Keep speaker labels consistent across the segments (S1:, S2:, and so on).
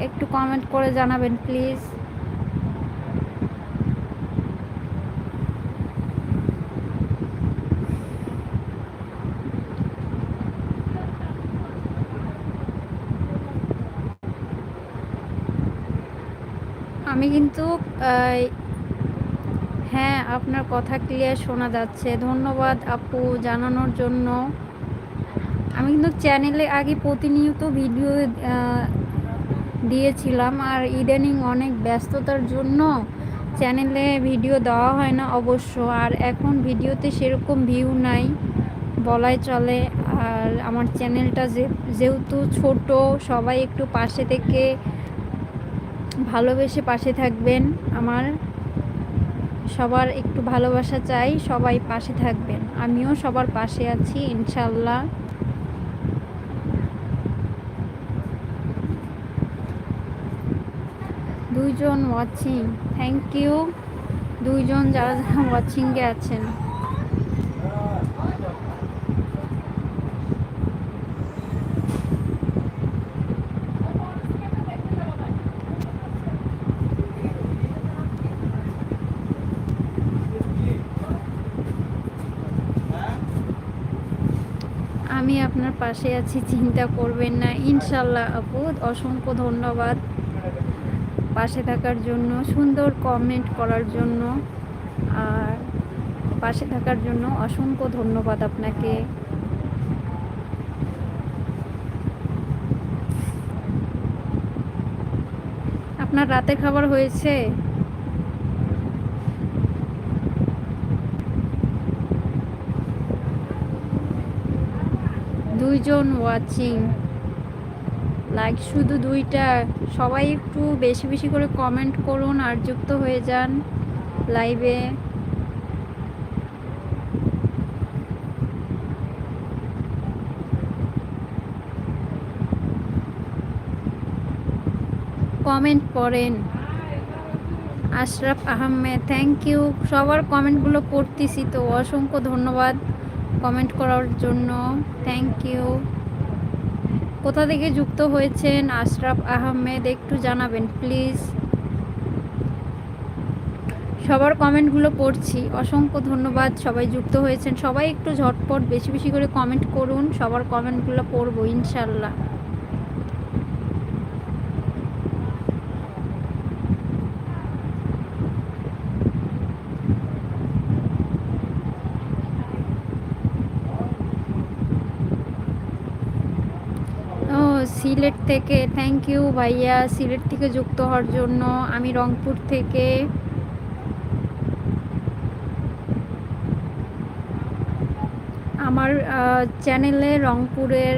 S1: একটু কমেন্ট করে জানাবেন প্লিজ। আমি কিন্তু হ্যাঁ, আপনার কথা ক্লিয়ার শোনা যাচ্ছে। ধন্যবাদ আপু জানানোর জন্য। আমি কিন্তু চ্যানেলে আগে প্রতিনিয়ত ভিডিও দিয়েছিলাম, আর ইদানিং অনেক ব্যস্ততার জন্য চ্যানেলে ভিডিও দেওয়া হয় না অবশ্য। আর এখন ভিডিওতে সেরকম ভিউ নাই বলাই চলে। আর আমার চ্যানেলটা যেহেতু ছোট, সবাই একটু পাশে থেকে ভালোবেসে পাশে থাকবেন। আমার সবার একটু ভালোবাসা চাই, সবাই পাশে থাকবেন। আমিও সবার পাশে আছি ইনশাল্লাহ। দুইজন ওয়াচিং, থ্যাংক ইউ দুইজন যারা যারা ওয়াচিংয়ে আছেন। আমি আপনার পাশে আছি, চিন্তা করবেন না ইনশাল্লাহ আপু। অসংখ্য ধন্যবাদ পাশে থাকার জন্য, সুন্দর কমেন্ট করার জন্য, আর পাশে থাকার জন্য অসংখ্য ধন্যবাদ আপনাকে। আপনার রাতের খাবার হয়েছে? দুইজন ওয়াচিং, লাইক শুধু দুইটা। সবাই একটু বেশি বেশি করে কমেন্ট করুন আর যুক্ত হয়ে যান লাইভে। কমেন্ট করেন। Ashraf Ahmed, thank you. সবার কমেন্টগুলো পড়তেছি তো, অসংখ্য ধন্যবাদ কমেন্ট করার জন্য, থ্যাংক ইউ। কোথা থেকে যুক্ত হয়েছেন আশরাফ আহমেদ একটু জানাবেন প্লিজ। সবার কমেন্টগুলো পড়ছি, অসংখ্য ধন্যবাদ সবাই যুক্ত হয়েছেন। সবাই একটু ঝটপট বেশি বেশি করে কমেন্ট করুন, সবার কমেন্টগুলো পড়বো ইনশাল্লাহ। ও সিলেট থেকে, থ্যাংক ইউ ভাইয়া সিলেট থেকে যুক্ত হওয়ার জন্য। আমি রংপুর থেকে। আমার চ্যানেলে রংপুরের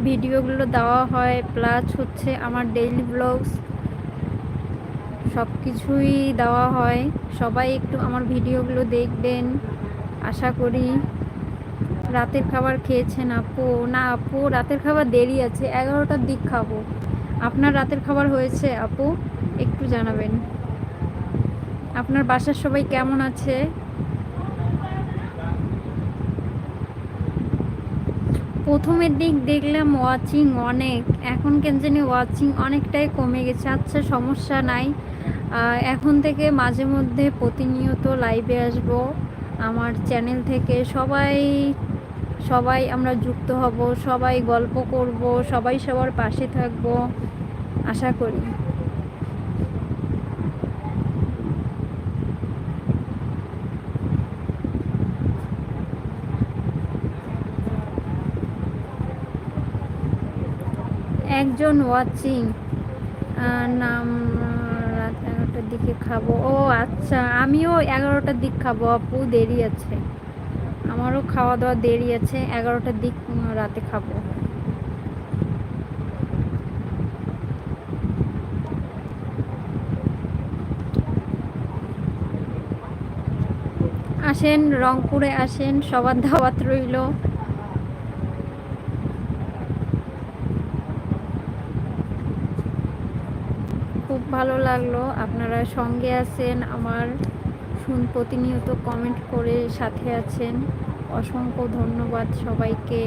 S1: ভিডিওগুলো দেওয়া হয়, প্লাস হচ্ছে আমার ডেইলি ব্লগস সব কিছুই দেওয়া হয়। সবাই একটু আমার ভিডিওগুলো দেখবেন আশা করি। রাতের খাবার খেয়েছেন আপু? না আপু, রাতের খাবার দেরি আছে, 11টার দিক খাবো। আপনার রাতের খাবার হয়েছে আপু? একটু জানাবেন। আপনার বাসার সবাই কেমন আছে? প্রথমের দিক দেখলাম ওয়াচিং অনেক, এখন কেন জানি ওয়াচিং অনেকটাই কমে গেছে। আচ্ছা সমস্যা নাই, এখন থেকে মাঝে মধ্যে প্রতিনিয়ত লাইভে আসব আমার চ্যানেল থেকে। সবাই সবাই আমরা যুক্ত হব, সবাই গল্প করব, সবাই সবার পাশে থাকব আশা করি। একজন ওয়াচিং, নাম রাত 11টার দিকে খাবো। ও আচ্ছা, আমিও 11টার দিক খাবো আপু, দেরি আছে, আমারও খাওয়া দাওয়া দেরি আছে, 11টার দিক রাতে খাবো। আসেন রংপুরে আসেন, সবার দাওয়াত রইল। খুব ভালো লাগলো আপনারা সঙ্গে আছেন আমার, প্রতিনিয়ত কমেন্ট করে সাথে আছেন। অসংখ্য ধন্যবাদ সবাইকে।